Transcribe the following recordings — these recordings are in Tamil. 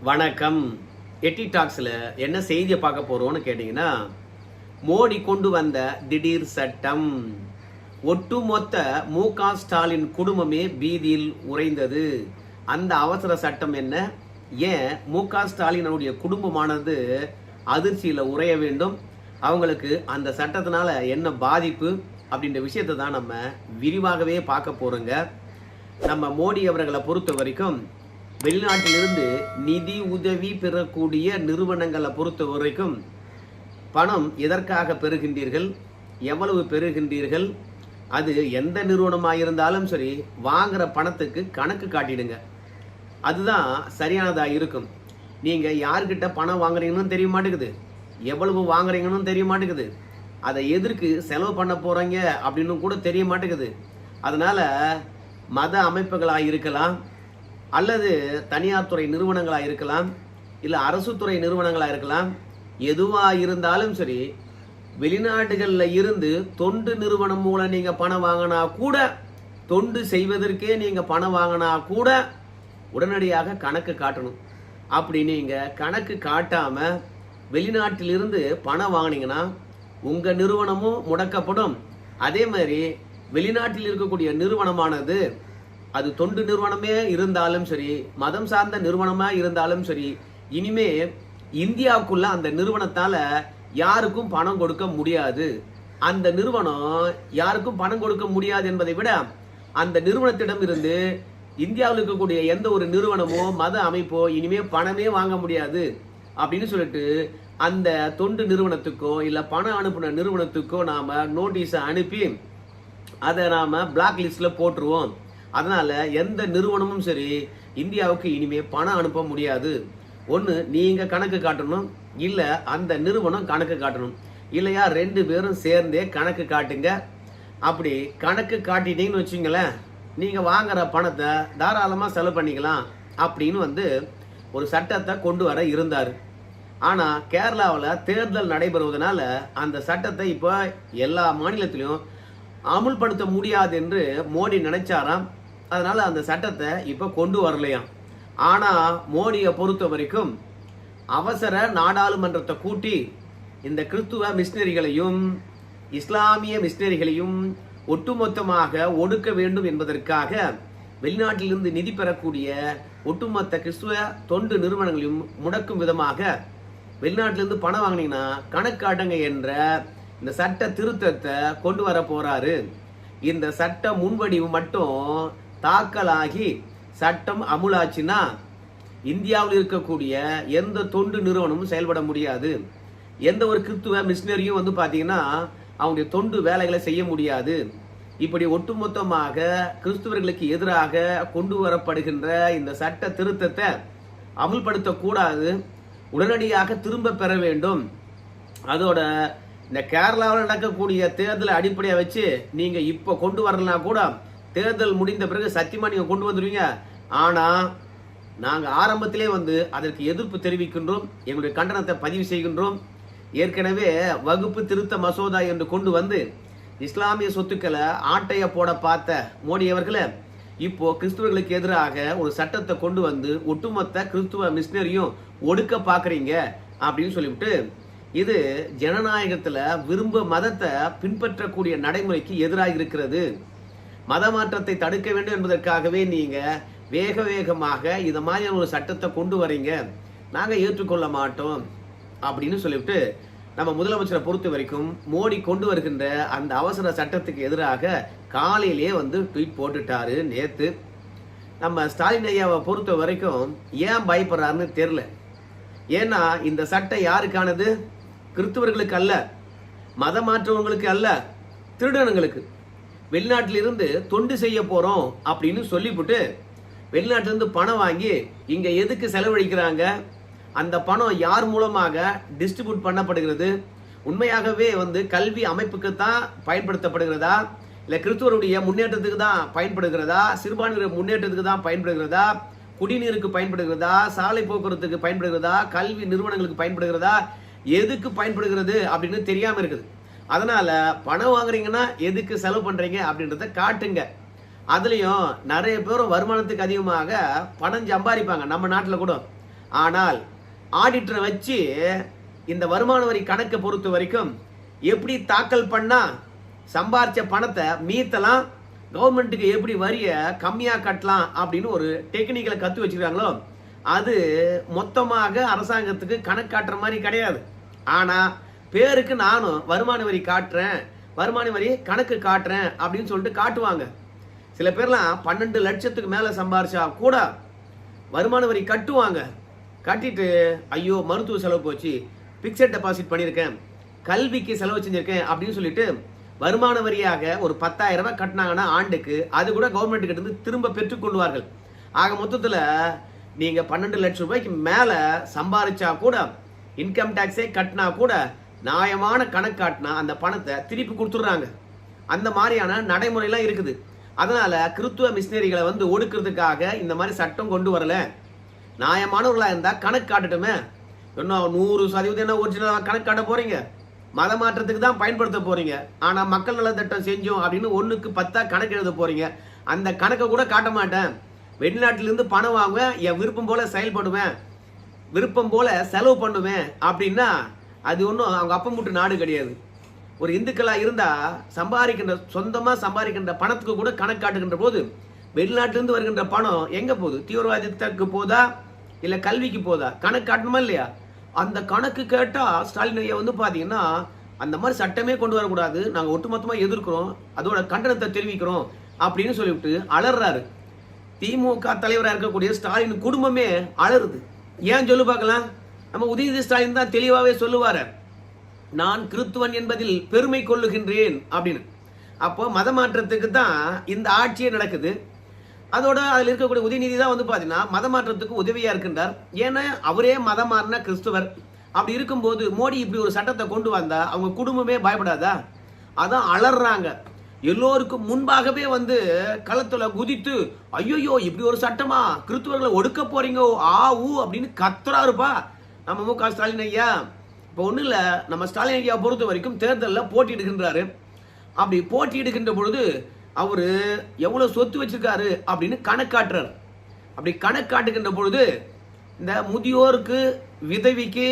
வணக்கம். எட்டி டாக்ஸில் என்ன செய்தியை பார்க்க போகிறோன்னு கேட்டிங்கன்னா, மோடி கொண்டு வந்த திடீர் சட்டம், ஒட்டுமொத்த மு.க. ஸ்டாலின் குடும்பமே பீதியில் உறைந்தது. அந்த அவசர சட்டம் என்ன, ஏன் மு.க. ஸ்டாலினுடைய குடும்பமானது அதிர்ச்சியில் உறைய வேண்டும், அவங்களுக்கு அந்த சட்டத்தினால என்ன பாதிப்பு அப்படின்ற விஷயத்தை தான் நம்ம விரிவாகவே பார்க்க போகிறோங்க. நம்ம மோடி அவர்களை பொறுத்த வரைக்கும் வெளிநாட்டிலிருந்து நிதி உதவி பெறக்கூடிய நிறுவனங்களை பொறுத்த வரைக்கும் பணம் எதற்காக பெறுகின்றீர்கள், எவ்வளவு பெறுகின்றீர்கள், அது எந்த நிறுவனமாக இருந்தாலும் சரி வாங்குற பணத்துக்கு கணக்கு காட்டிடுங்க. அதுதான் சரியானதாக இருக்கும். நீங்கள் யார்கிட்ட பணம் வாங்குறீங்கன்னு தெரிய மாட்டேங்குது, எவ்வளவு வாங்குறீங்கன்னு தெரிய மாட்டேங்குது, அதை எதற்கு செலவு பண்ண போகிறீங்க அப்படின்னு கூட தெரிய மாட்டேங்குது. அதனால் மத அமைப்புகளாக இருக்கலாம், அல்லது தனியார் துறை நிறுவனங்களாக இருக்கலாம், இல்லை அரசு துறை நிறுவனங்களாக இருக்கலாம், எதுவாக இருந்தாலும் சரி வெளிநாடுகளில் இருந்து தொண்டு நிறுவனம் மூலம் நீங்கள் பணம் வாங்கினா கூட, தொண்டு செய்வதற்கே நீங்கள் பணம் வாங்கினா கூட உடனடியாக கணக்கு காட்டணும். அப்படி நீங்கள் கணக்கு காட்டாமல் வெளிநாட்டிலிருந்து பணம் வாங்கினீங்கன்னா உங்கள் நிறுவனமும் முடக்கப்படும். அதே மாதிரி வெளிநாட்டில் இருக்கக்கூடிய நிறுவனமானது அது தொண்டு நிறுவனமே இருந்தாலும் சரி, மதம் சார்ந்த நிறுவனமாக இருந்தாலும் சரி, இனிமே இந்தியாவுக்குள்ள அந்த நிறுவனத்தால் யாருக்கும் பணம் கொடுக்க முடியாது. அந்த நிறுவனம் யாருக்கும் பணம் கொடுக்க முடியாது என்பதை விட, அந்த நிறுவனத்திடம் இருந்து இந்தியாவில் இருக்கக்கூடிய எந்த ஒரு நிறுவனமோ மத அமைப்போ இனிமே பணமே வாங்க முடியாது அப்படின்னு சொல்லிட்டு அந்த தொண்டு நிறுவனத்துக்கோ இல்லை பணம் அனுப்புன நிறுவனத்துக்கோ நாம் நோட்டீஸை அனுப்பி அதை நாம் பிளாக் லிஸ்டில் போட்டுருவோம். அதனால் எந்த நிறுவனமும் சரி இந்தியாவுக்கு இனிமே பணம் அனுப்ப முடியாது. ஒன்று நீங்கள் கணக்கு காட்டணும், இல்லை அந்த நிறுவனம் கணக்கு காட்டணும், இல்லையா ரெண்டு பேரும் சேர்ந்தே கணக்கு காட்டுங்க. அப்படி கணக்கு காட்டிட்டீங்கன்னு வச்சுங்களேன், நீங்கள் வாங்குற பணத்தை தாராளமாக செலவு பண்ணிக்கலாம் அப்படின்னு ஒரு சட்டத்தை கொண்டு வர இருந்தார். ஆனால் கேரளாவில் தேர்தல் நடைபெறுவதனால அந்த சட்டத்தை இப்போ எல்லா மாநிலத்திலையும் அமுல்படுத்த முடியாது என்று மோடி நினைச்சாராம். அதனால அந்த சட்டத்தை இப்போ கொண்டு வரலையாம். ஆனால் மோடியை பொறுத்த வரைக்கும் அவசர நாடாளுமன்றத்தை கூட்டி இந்த கிறிஸ்துவ மிஷினரிகளையும் இஸ்லாமிய மிஷினரிகளையும் ஒட்டுமொத்தமாக ஒடுக்க வேண்டும் என்பதற்காக வெளிநாட்டிலிருந்து நிதி பெறக்கூடிய ஒட்டுமொத்த கிறிஸ்துவ தொண்டு நிறுவனங்களையும் முடக்கும் விதமாக வெளிநாட்டிலிருந்து பணம் வாங்கினீங்கன்னா கணக்காட்டுங்க என்ற இந்த சட்ட திருத்தத்தை கொண்டு வர போறாரு. இந்த சட்ட முன்வடிவு மட்டும் தாக்கலாகி சட்டம் அமுலாச்சுன்னா இந்தியாவில் இருக்கக்கூடிய எந்த தொண்டு நிறுவனமும் செயல்பட முடியாது. எந்த ஒரு கிறிஸ்துவ மிஷினரியும் பார்த்தீங்கன்னா அவங்களுடைய தொண்டு வேலைகளை செய்ய முடியாது. இப்படி ஒட்டுமொத்தமாக கிறிஸ்துவர்களுக்கு எதிராக கொண்டு வரப்படுகின்ற இந்த சட்ட திருத்தத்தை அமுல்படுத்தக்கூடாது, உடனடியாக திரும்ப பெற வேண்டும். அதோட இந்த கேரளாவில் நடக்கக்கூடிய தேர்தலை அடிப்படையாக வச்சு நீங்கள் இப்போ கொண்டு வரலாம் கூட, தேர்தல் முடிந்த பிறகு சத்தியமாக நீங்கள் கொண்டு வந்துடுவீங்க. ஆனால் நாங்கள் ஆரம்பத்திலே அதற்கு எதிர்ப்பு தெரிவிக்கின்றோம், எங்களுடைய கண்டனத்தை பதிவு செய்கின்றோம். ஏற்கனவே வகுப்பு திருத்த மசோதா என்று கொண்டு இஸ்லாமிய சொத்துக்களை ஆட்டைய போட பார்த்த மோடி அவர்களை இப்போ கிறிஸ்துவர்களுக்கு எதிராக ஒரு சட்டத்தை கொண்டு ஒட்டுமொத்த கிறிஸ்துவ மிஷினரியும் ஒடுக்க பார்க்குறீங்க அப்படின்னு சொல்லிவிட்டு, இது ஜனநாயகத்தில் விரும்ப மதத்தை பின்பற்றக்கூடிய நடைமுறைக்கு எதிராக இருக்கிறது. மத மாற்றத்தை தடுக்க வேண்டும் என்பதற்காகவே நீங்கள் வேக வேகமாக இதை மாதிரியான ஒரு சட்டத்தை கொண்டு வரீங்க, நாங்கள் ஏற்றுக்கொள்ள மாட்டோம் அப்படின்னு சொல்லிவிட்டு நம்ம முதலமைச்சரை பொறுத்த வரைக்கும் மோடி கொண்டு வருகின்ற அந்த அவசர சட்டத்துக்கு எதிராக காலையிலே ட்வீட் போட்டுட்டாரு நேற்று. நம்ம ஸ்டாலின் ஐயாவை பொறுத்த வரைக்கும் ஏன் பயப்படுறாருன்னு தெரியல. ஏன்னா இந்த சட்டம் யாருக்கானது? கிறிஸ்துவர்களுக்கு அல்ல, மத மாற்றவங்களுக்கு அல்ல, திருடனுங்களுக்கு. வெளிநாட்டிலிருந்து தொண்டு செய்ய போறோம் அப்படின்னு சொல்லிவிட்டு வெளிநாட்டிலிருந்து பணம் வாங்கி இங்க எதுக்கு செலவழிக்கிறாங்க? அந்த பணம் யார் மூலமாக டிஸ்ட்ரிபியூட் பண்ணப்படுகிறது? உண்மையாகவே கல்வி அமைப்புக்கு தான் பயன்படுத்தப்படுகிறதா, இல்லை கிறிஸ்துவருடைய முன்னேற்றத்துக்கு தான் பயன்படுகிறதா, சிறுபான்மையினர் முன்னேற்றத்துக்கு தான் பயன்படுகிறதா, குடிநீருக்கு பயன்படுகிறதா, சாலை போக்குவரத்துக்கு பயன்படுகிறதா, கல்வி நிறுவனங்களுக்கு பயன்படுகிறதா, எதுக்கு பயன்படுகிறது அப்படின்னு தெரியாம இருக்குது. அதனால பணம் வாங்குறீங்கன்னா எதுக்கு செலவு பண்றீங்க அப்படின்றத காட்டுங்க. அதுலயும் நிறைய பேர் வருமானத்துக்கு அதிகமாக பணம் சம்பாதிப்பாங்க நம்ம நாட்டில் கூட. ஆனால் ஆடிட்டரை வச்சு இந்த வருமான வரி கணக்கை பொறுத்த வரைக்கும் எப்படி தாக்கல் பண்ணா சம்பாரிச்ச பணத்தை மீத்தலாம், கவர்மெண்ட்டுக்கு எப்படி வரியை கம்மியாக கட்டலாம் அப்படின்னு ஒரு டெக்னிக்கலை கற்று வச்சுக்கிறாங்களோ அது மொத்தமாக அரசாங்கத்துக்கு கணக்கு காட்டுற மாதிரி கிடையாது. ஆனால் பேருக்கு நானும் வருமான வரி காட்டுறேன், வருமான வரி கணக்கு காட்டுறேன் அப்படின்னு சொல்லிட்டு காட்டுவாங்க. சில பேர்லாம் 12 லட்சத்துக்கு மேலே சம்பாரிச்சா கூட வருமான வரி கட்டுவாங்க. கட்டிட்டு ஐயோ மருத்துவ செலவு போச்சு, பிக்சட் டெபாசிட் பண்ணியிருக்கேன், கல்விக்கு செலவு செஞ்சிருக்கேன் அப்படின்னு சொல்லிட்டு வருமான வரியாக ஒரு 10,000 ரூபாய் கட்டினாங்கன்னா ஆண்டுக்கு அது கூட கவர்மெண்ட் கிட்ட இருந்து திரும்ப பெற்றுக்கொள்வார்கள். ஆக மொத்தத்தில் நீங்கள் 12 லட்சம் ரூபாய்க்கு மேலே சம்பாரிச்சா கூட இன்கம் டேக்ஸே கட்டினா கூட நியாயமான கணக்கு காட்டினா அந்த பணத்தை திருப்பி கொடுத்துட்றாங்க. அந்த மாதிரியான நடைமுறையெல்லாம் இருக்குது. அதனால கிறித்துவ மிஷினரிகளை ஒடுக்கிறதுக்காக இந்த மாதிரி சட்டம் கொண்டு வரல. நியாயமானவர்களாக இருந்தால் கணக்கு காட்டட்டுமே. இன்னும் 100% என்ன ஒரிஜினலாக கணக்கு காட்ட போறீங்க, மத மாற்றத்துக்கு தான் பயன்படுத்த போறீங்க. ஆனால் மக்கள் நல திட்டம் செஞ்சோம் அப்படின்னு 1க்கு 10 கணக்கு எழுத போறீங்க. அந்த கணக்கை கூட காட்ட மாட்டேன், வெளிநாட்டிலிருந்து பணம் வாங்குவேன், என் விருப்பம் போல செயல்படுவேன், விருப்பம் போல செலவு பண்ணுவேன் அப்படின்னா அது ஒன்றும் அவங்க அப்பம் முட்டு நாடு கிடையாது. ஒரு இந்துக்களாக இருந்தால் சம்பாதிக்கின்ற சொந்தமாக சம்பாதிக்கின்ற பணத்துக்கு கூட கணக்கு காட்டுகின்ற போது வெளிநாட்டிலிருந்து வருகின்ற பணம் எங்கே போகுது? தீவிரவாதத்திற்கு போதா இல்லை கல்விக்கு போதா? கணக்கு காட்டணுமா இல்லையா? அந்த கணக்கு கேட்டால் ஸ்டாலின் ஐயா பார்த்தீங்கன்னா அந்த மாதிரி சட்டமே கொண்டு வரக்கூடாது, நாங்கள் ஒட்டுமொத்தமாக எதிர்க்கிறோம், அதோட கண்டனத்தை தெரிவிக்கிறோம் அப்படின்னு சொல்லிவிட்டு அலறாரு. திமுக தலைவராக இருக்கக்கூடிய ஸ்டாலின் குடும்பமே அலறுது. ஏன் சொல்லு பார்க்கலாம்? நம்ம உதயநிதி ஸ்டாலின் தான் தெளிவாகவே சொல்லுவார், நான் கிறித்துவன் என்பதில் பெருமை கொள்ளுகின்றேன் அப்படின்னு. அப்போ மத மாற்றத்துக்கு தான் இந்த ஆட்சியே நடக்குது. அதோட அதில் இருக்கக்கூடிய உதயநிதி தான் பார்த்தீங்கன்னா மத மாற்றத்துக்கு உதவியா இருக்கின்றார். ஏன்னா அவரே மதம் மாறின கிறிஸ்துவர். அப்படி இருக்கும்போது மோடி இப்படி ஒரு சட்டத்தை கொண்டு வந்தா அவங்க குடும்பமே பயப்படாதா? அதான் அலறாங்க. எல்லோருக்கும் முன்பாகவே களத்துல குதித்து ஐயோ இப்படி ஒரு சட்டமா, கிறிஸ்துவர்களை ஒடுக்க போறீங்க ஆ ஊ அப்படின்னு கத்துறாருப்பா நம்ம மு.க. ஸ்டாலின் ஐயா. இப்போ ஒன்றும் இல்லை, நம்ம ஸ்டாலின் ஐயா பொறுத்த வரைக்கும் தேர்தலில் போட்டியிடுகின்றாரு. அப்படி போட்டியிடுகின்ற பொழுது அவர் எவ்வளோ சொத்து வச்சிருக்காரு அப்படின்னு கணக்காட்டுறார். அப்படி கணக்காட்டுகின்ற பொழுது இந்த முதியோருக்கு, விதவிக்கு,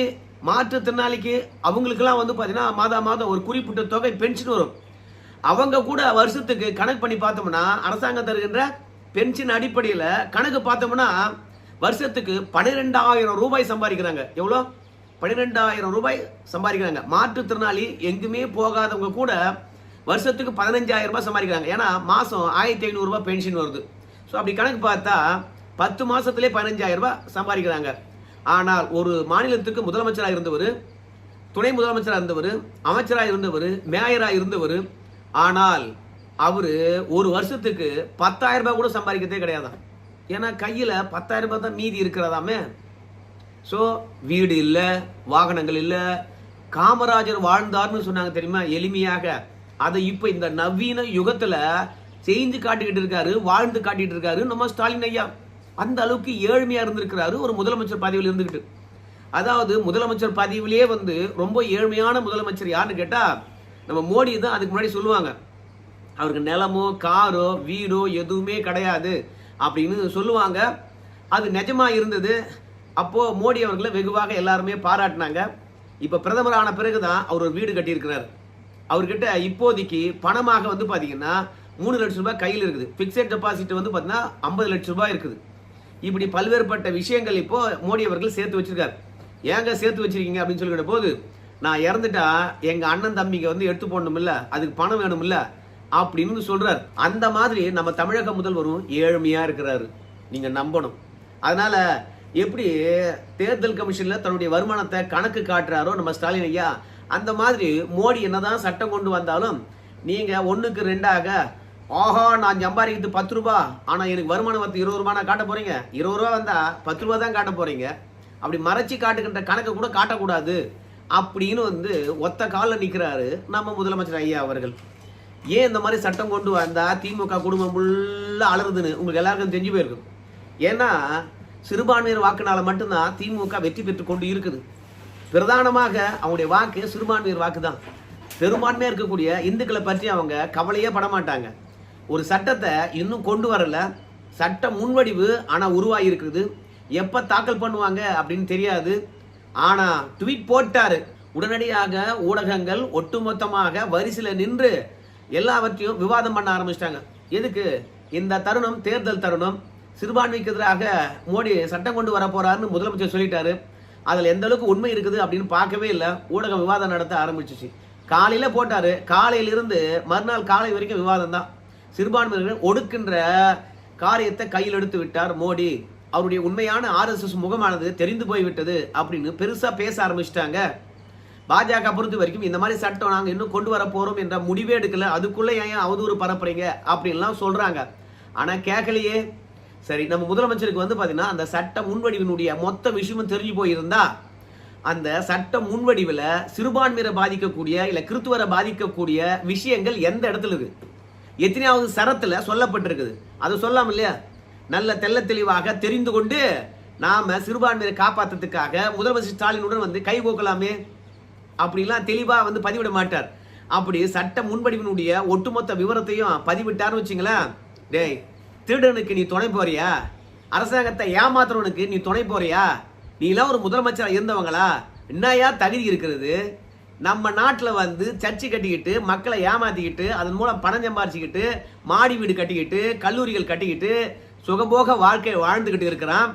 மாற்றுத்திறனாளிக்கு அவங்களுக்கெல்லாம் பார்த்தீங்கன்னா மாதம் ஒரு குறிப்பிட்ட தொகை பென்ஷன் வரும். அவங்க கூட வருஷத்துக்கு கணக்கு பண்ணி பார்த்தோம்னா அரசாங்கம் தருகின்ற பென்ஷன் அடிப்படையில் கணக்கு பார்த்தோம்னா வருஷத்துக்கு 12,000 ரூபாய் சம்பாதிக்கிறாங்க. எவ்வளோ? 12,000 ரூபாய் சம்பாதிக்கிறாங்க. மாற்றுத்திறனாளி எங்குமே போகாதவங்க கூட வருஷத்துக்கு 15,000 ரூபாய் சம்பாதிக்கிறாங்க. ஏன்னா மாதம் 1,500 ரூபாய் பென்ஷன் வருது. ஸோ அப்படி கணக்கு பார்த்தா 10 மாதத்துலேயே 15,000 ரூபாய் சம்பாதிக்கிறாங்க. ஆனால் ஒரு மாநிலத்துக்கு முதலமைச்சராக இருந்தவர், துணை முதலமைச்சராக இருந்தவர், அமைச்சராக இருந்தவர், மேயராக இருந்தவர், ஆனால் அவர் ஒரு வருஷத்துக்கு 10,000 ரூபாய் கூட சம்பாதிக்கிறதே கிடையாதான். ஏன்னா கையில் 10,000 ரூபாய் தான் மீதி இருக்கிறதாமே. ஸோ வீடு இல்லை, வாகனங்கள் இல்லை. காமராஜர் வாழ்ந்தார்னு சொன்னாங்க தெரியுமா, எளிமையாக. அதை இப்போ இந்த நவீன யுகத்தில் செஞ்சு காட்டிக்கிட்டு இருக்காரு, வாழ்ந்து காட்டிட்டு இருக்காரு நம்ம ஸ்டாலின் ஐயா. அந்த அளவுக்கு ஏழ்மையாக இருந்திருக்கிறாரு ஒரு முதலமைச்சர் பதவியில் இருந்துக்கிட்டு. அதாவது முதலமைச்சர் பதவியிலேயே ரொம்ப ஏழ்மையான முதலமைச்சர் யாருன்னு கேட்டால் நம்ம மோடி தான். அதுக்கு முன்னாடி சொல்லுவாங்க அவருக்கு நிலமோ காரோ வீடோ எதுவுமே கிடையாது அப்படின்னு சொல்லுவாங்க. அது நிஜமா இருந்தது. அப்போ மோடி அவர்களை வெகுவாக எல்லாருமே பாராட்டினாங்க. இப்போ பிரதமர் ஆன பிறகுதான் அவர் ஒரு வீடு கட்டியிருக்கிறார். அவர்கிட்ட இப்போதைக்கு பணமாக பார்த்தீங்கன்னா 3 லட்சம் ரூபாய் கையில் இருக்குது. பிக்சட் டெபாசிட் பார்த்தீங்கன்னா 50 லட்சம் ரூபாய் இருக்குது. இப்படி பல்வேறுபட்ட விஷயங்கள் இப்போ மோடி அவர்கள் சேர்த்து வச்சிருக்காரு. ஏங்க சேர்த்து வச்சிருக்கீங்க அப்படின்னு சொல்லிக்கிட்ட போது, நான் இறந்துட்டா எங்க அண்ணன் தம்பிக்கு எடுத்து போடணும் இல்ல, அதுக்கு பணம் வேணும் இல்ல அப்படின்னு சொல்றாரு. அந்த மாதிரி நம்ம தமிழக முதல்வரும் ஏழ்மையா இருக்கிறாரு, நீங்க நம்பணும். அதனால எப்படி தேர்தல் கமிஷன்ல தன்னுடைய வருமானத்தை கணக்கு காட்டுறாரோ நம்ம ஸ்டாலின் ஐயா, அந்த மாதிரி மோடி என்னதான் சட்டம் கொண்டு வந்தாலும் நீங்க 1க்கு 2ஆக ஆஹா நான் சம்பாதிக்கிறது 10 ரூபாய், ஆனா எனக்கு வருமானம் 20 ரூபாய் நான் காட்ட போறீங்க, 20 ரூபாய் வந்தா 10 ரூபாய் தான் காட்ட போறீங்க, அப்படி மறைச்சி காட்டுகின்ற கணக்கை கூட காட்டக்கூடாது அப்படின்னு ஒத்த காலில் நிற்கிறாரு நம்ம முதலமைச்சர் ஐயா அவர்கள். ஏன் இந்த மாதிரி சட்டம் கொண்டு வந்தா திமுக குடும்பம் ஃபுல்லாக அலறுதுன்னு உங்களுக்கு எல்லாருக்கும் தெரிஞ்சு போயிருக்கும். ஏன்னா சிறுபான்மையர் வாக்குனால மட்டும்தான் திமுக வெற்றி பெற்று கொண்டு இருக்குது. பிரதானமாக அவங்களுடைய வாக்கு சிறுபான்மையர் வாக்கு தான். பெரும்பான்மையாக இருக்கக்கூடிய இந்துக்களை பற்றி அவங்க கவலையே படமாட்டாங்க. ஒரு சட்டத்தை இன்னும் கொண்டு வரல, சட்ட முன்வடிவு ஆனால் உருவாகி இருக்குது. எப்ப தாக்கல் பண்ணுவாங்க அப்படின்னு தெரியாது. ஆனா ட்வீட் போட்டாரு. உடனடியாக ஊடகங்கள் ஒட்டுமொத்தமாக வரிசையில் நின்று எல்லாவற்றையும் விவாதம் பண்ண ஆரம்பிச்சிட்டாங்க. எதுக்கு? இந்த தருணம் தேர்தல் தருணம், சிறுபான்மைக்கு எதிராக மோடி சட்டம் கொண்டு வர போறாருன்னு முதலமைச்சர் சொல்லிட்டாரு. அதில் எந்த அளவுக்கு உண்மை இருக்குது அப்படின்னு பார்க்கவே இல்லை. ஊடகம் விவாதம் நடத்த ஆரம்பிச்சிச்சு. காலையில போட்டாரு, காலையிலிருந்து மறுநாள் காலை வரைக்கும் விவாதம் தான். சிறுபான்மையினர்கள் ஒடுக்கின்ற காரியத்தை கையில் எடுத்து விட்டார் மோடி. அவருடைய உண்மையான RSS முகமானது தெரிந்து போய்விட்டது அப்படின்னு பெருசா பேச ஆரம்பிச்சிட்டாங்க. பாஜக பொறுத்த வரைக்கும் இந்த மாதிரி சட்டம் நாங்க இன்னும் கொண்டு வர போறோம் என்ற முடிவே எடுக்கல, அதுக்குள்ள ஏன் அவதூறு பரப்புறீங்க அப்படின்லாம் சொல்றாங்க. ஆனா கேட்கலையே. சரி, நம்ம முதலமைச்சருக்கு வந்து பாத்தீங்கன்னா அந்த சட்ட முன்வடிவினுடைய மொத்த விஷயமும் தெரிஞ்சு போயிருந்தா அந்த சட்ட முன்வடிவில் சிறுபான்மையரை பாதிக்கக்கூடிய இல்ல கிறித்துவரை பாதிக்கக்கூடிய விஷயங்கள் எந்த இடத்துல இருக்கு, எத்தனையாவது சரத்துல சொல்லப்பட்டிருக்குது, அது சொல்லாம இல்லையா? நல்ல தெள்ள தெளிவாக தெரிந்து கொண்டு நாம சிறுபான்மையை காப்பாற்றுறதுக்காக முதலமைச்சர் ஸ்டாலினுடன் வந்து கை கோக்கலாமே, அப்படிலாம் தெளிவா வந்து பதிவிட மாட்டார். அப்படி சட்ட முன்வடிவினுடைய ஒட்டுமொத்த விவரத்தையும் பதிவிட்டார்னு வச்சுங்களேன். டேய், திருடனுக்கு நீ துணை போறியா? அரசாங்கத்தை ஏமாத்துறவனுக்கு நீ துணை போறியா? நீ எல்லாம் ஒரு முதலமைச்சராக இருந்தவங்களா? என்னையா தகுதி இருக்கிறது? நம்ம நாட்டில் வந்து சர்ச்சை கட்டிக்கிட்டு மக்களை ஏமாத்திக்கிட்டு அதன் மூலம் பணம் சம்பாரிச்சுக்கிட்டு மாடி வீடு கட்டிக்கிட்டு கல்லூரிகள் கட்டிக்கிட்டு சுகபோக வாழ்க்கை வாழ்ந்துகிட்டு இருக்கிறான்.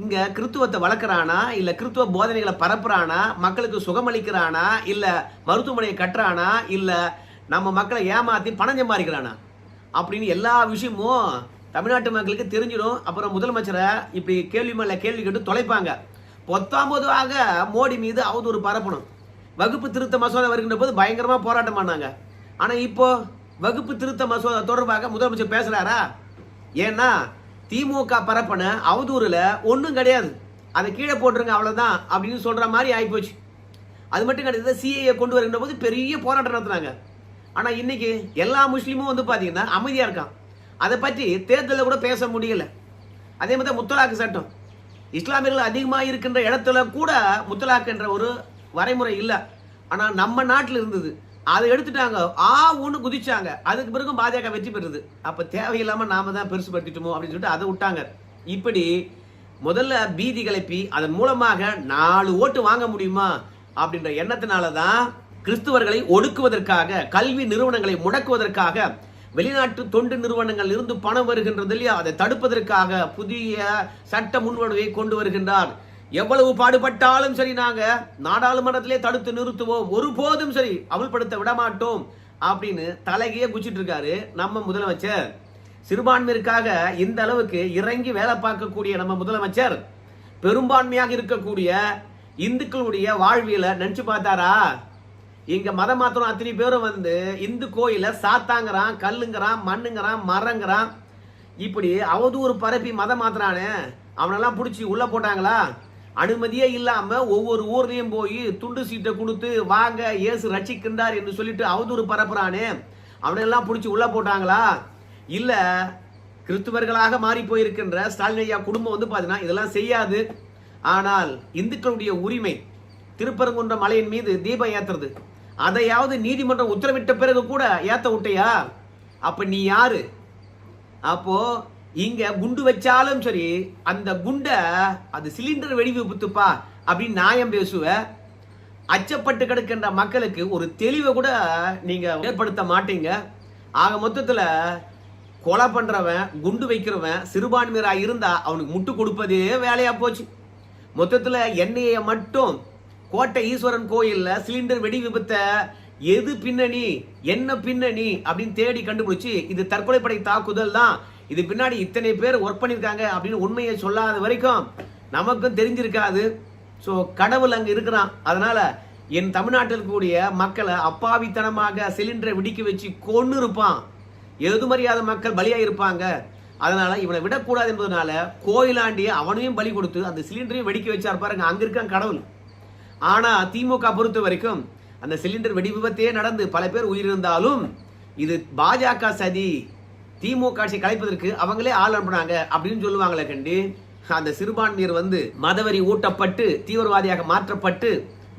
இங்க கிறித்துவத்தை வளர்க்குறானா இல்ல கிறித்துவ போதனைகளை பரப்புறானா, மக்களுக்கு சுகமளிக்கிறானா, இல்ல மருத்துவமனையை கட்டுறானா, இல்ல நம்ம மக்களை ஏமாத்தி பணம் சம்பாதிக்கிறானா அப்படின்னு எல்லா விஷயமும் தமிழ்நாட்டு மக்களுக்கு தெரிஞ்சிடும். அப்புறம் முதலமைச்சரை இப்படி கேள்வி மேல கேள்வி கேட்டு தொலைப்பாங்க. 19ஆக மோடி மீது அவதூறு பரப்பணும். வகுப்பு திருத்த மசோதா வருகின்ற போது பயங்கரமா போராட்டம் பண்ணாங்க. ஆனா இப்போ வகுப்பு திருத்த மசோதா தொடர்பாக முதலமைச்சர் பேசுறாரா? ஏன்னா திமுக பரப்பன அவதூறுல ஒன்றும் கிடையாது, அதை கீழே போட்டுருங்க அவ்வளவுதான் அப்படின்னு சொல்ற மாதிரி ஆயிப்போச்சு. அது மட்டும் கிடையாது, CAA கொண்டு வருகின்ற போது பெரிய போராட்டம் நடத்துனாங்க. ஆனா இன்னைக்கு எல்லா முஸ்லீமும் வந்து பாத்தீங்கன்னா அமைதியா இருக்கான். அதை பற்றி தேர்தலில் கூட பேச முடியல. அதே மாதிரி முத்தலாக்கு சட்டம், இஸ்லாமியர்கள் அதிகமாக இருக்கின்ற இடத்துல கூட முத்தலாக்கு என்ற ஒரு வரைமுறை இல்லை. ஆனால் நம்ம நாட்டில் இருந்தது, அதை எடுத்துட்டாங்க, ஒன்று குதிச்சாங்க. அதுக்கு பிறகும் பாஜக வெற்றி பெறுது. அப்போ தேவையில்லாமல் நாம தான் பெருசுபடுத்திட்டோமோ அப்படின்னு சொல்லிட்டு அதை விட்டாங்க. இப்படி முதல்ல பீதி கிளப்பி அதன் மூலமாக 4 ஓட்டு வாங்க முடியுமா அப்படின்ற எண்ணத்தினால தான் கிறிஸ்துவர்களை ஒடுக்குவதற்காக, கல்வி நிறுவனங்களை முடக்குவதற்காக, வெளிநாட்டு தொண்டு நிறுவனங்கள் இருந்து பணம் வருகின்றது இல்லையா, அதை தடுப்பதற்காக புதிய சட்ட முன்வடிவை கொண்டு வருகின்றார். எவ்வளவு பாடுபட்டாலும் சரி, நாங்க நாடாளுமன்றத்திலே தடுத்து நிறுத்துவோம், ஒருபோதும் சரி அமல்படுத்த விடமாட்டோம் அப்படின்னு தலைகையே குச்சிட்டு இருக்காரு நம்ம முதலமைச்சர். சிறுபான்மையிற்காக இந்த அளவுக்கு இறங்கி வேலை பார்க்கக்கூடிய நம்ம முதலமைச்சர் பெரும்பான்மையாக இருக்கக்கூடிய இந்துக்களுடைய வாழ்வியலை நினைச்சு பார்த்தாரா? இங்க மத மாத்திரம் அத்தனை பேரும் வந்து இந்து கோயில சாத்தாங்கிறான், கல்லுங்கிறான், மண்ணுங்கிறான், மரங்கிறான், இப்படி அவதூறு பரப்பி மத மாத்திரானே அவனெல்லாம் பிடிச்சி உள்ள போட்டாங்களா? அனுமதியே இல்லாம ஒவ்வொரு ஊர்லயும் போய் துண்டு சீட்டை கொடுத்து வாங்க இயேசு ரட்சிக்கின்றார் என்று சொல்லிட்டு அவதூறு பரப்புறானே அவனெல்லாம் பிடிச்சி உள்ள போட்டாங்களா? இல்ல கிறிஸ்துவர்களாக மாறி போயிருக்கின்ற ஸ்டாலின் ஐயா குடும்பம் வந்து பாத்தீங்கன்னா இதெல்லாம் செய்யாது. ஆனால் இந்துக்களுடைய உரிமை திருப்பரங்குன்ற மலையின் மீது தீபம் ஏத்துறது, அதையாவது நீதிமன்றம் உத்தரவிட்ட பிறகு கூட ஏத்த விட்டையா? அப்ப நீ யாரு? அப்போ இங்க குண்டு வச்சாலும் சரி அந்த குண்டை அது சிலிண்டர் வெடி விபத்துப்பா அப்படின்னு நியாயம் பேசுவ. அச்சப்பட்டு கிடக்கின்ற மக்களுக்கு ஒரு தெளிவை கூட நீங்க ஏற்படுத்த மாட்டீங்க. ஆக மொத்தத்துல கொலை பண்றவன், குண்டு வைக்கிறவன் சிறுபான்மையரா இருந்தா அவனுக்கு முட்டு கொடுப்பதே வேலையா போச்சு. மொத்தத்துல எண்ணெயை மட்டும் கோட்டை ஈஸ்வரன் கோயில்ல சிலிண்டர் வெடி விபத்தை எது பின்னணி, என்ன பின்னணி அப்படின்னு தேடி கண்டுபிடிச்சு இது தற்கொலைப்படை தாக்குதல் தான், இது பின்னாடி இத்தனை பேர் ஒர்க் பண்ணியிருக்காங்க அப்படின்னு உண்மையை சொல்லாத வரைக்கும் நமக்கும் தெரிஞ்சிருக்காது. ஸோ கடவுள் அங்கே இருக்கிறான். அதனால என் தமிழ்நாட்டில் கூடிய மக்களை அப்பாவித்தனமாக சிலிண்டரை வெடிக்க வச்சு கொன்னு இருப்பான். எதுமறியாத மக்கள் பலியா இருப்பாங்க. அதனால இவனை விடக்கூடாது என்பதனால கோயிலாண்டிய அவனையும் பலி கொடுத்து அந்த சிலிண்டரையும் வெடிக்க வச்சார் பாருங்க, அங்க இருக்கான் கடவுள். ஆனா திமுக பொறுத்த வரைக்கும் அந்த சிலிண்டர் வெடி விபத்தே நடந்து பல பேர் உயிரிழந்தாலும் இது பாஜக சதி, திமுக ஆட்சி கலைப்பதற்கு அவங்களே ஆள் அனுப்புனாங்க அப்படின்னு சொல்லுவாங்களே கண்டி. அந்த சிறுபான்மையர் வந்து மதவெறி ஊட்டப்பட்டு தீவிரவாதியாக மாற்றப்பட்டு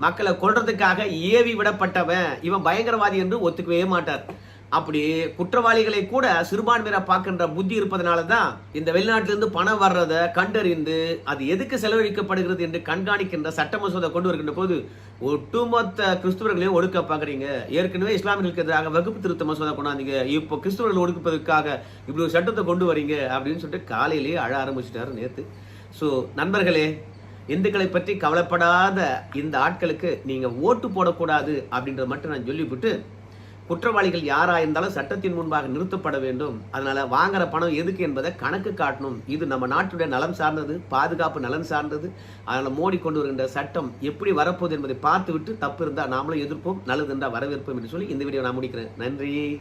மக்களை கொல்றதுக்காக ஏவி விடப்பட்டவன், இவன் பயங்கரவாதி என்று ஒத்துக்கவே மாட்டார். அப்படி குற்றவாளிகளை கூட சிறுபான்மையினரா பார்க்கின்ற புத்தி இருப்பதனால தான் இந்த வெளிநாட்டிலிருந்து பணம் வர்றதை கண்டறிந்து அது எதுக்கு செலவழிக்கப்படுகிறது என்று கண்காணிக்கின்ற சட்ட மசோதா கொண்டு வருகின்ற போது ஒட்டுமொத்த கிறிஸ்துவர்களையும் ஒடுக்க பார்க்குறீங்க. ஏற்கனவே இஸ்லாமியர்களுக்கு எதிராக வகுப்பு திருத்த மசோதா கொண்டாந்தீங்க, இப்போ கிறிஸ்துவர்கள் ஒடுக்குவதற்காக இப்படி ஒரு சட்டத்தை கொண்டு வரீங்க அப்படின்னு சொல்லிட்டு காலையிலேயே அழ ஆரம்பிச்சிட்டாரு நேற்று. ஸோ நண்பர்களே, இந்துக்களை பற்றி கவலைப்படாத இந்த ஆட்களுக்கு நீங்க ஓட்டு போடக்கூடாது அப்படின்றத மட்டும் நான் சொல்லிவிட்டு, குற்றவாளிகள் யாரா இருந்தாலும் சட்டத்தின் முன்பாக நிறுத்தப்பட வேண்டும். அதனால வாங்குற பணம் எதுக்கு என்பதை கணக்கு காட்டணும். இது நம்ம நாட்டுடைய நலம் சார்ந்தது, பாதுகாப்பு நலன் சார்ந்தது. அதனால மோடி கொண்டு வருகின்ற சட்டம் எப்படி வரப்போகுது என்பதை பார்த்து விட்டு, தப்பு இருந்தால் நாமளும் எதிர்ப்போம், நல்லது இருந்தால் வரவேற்போம் என்று சொல்லி இந்த வீடியோ நான் முடிக்கிறேன். நன்றி.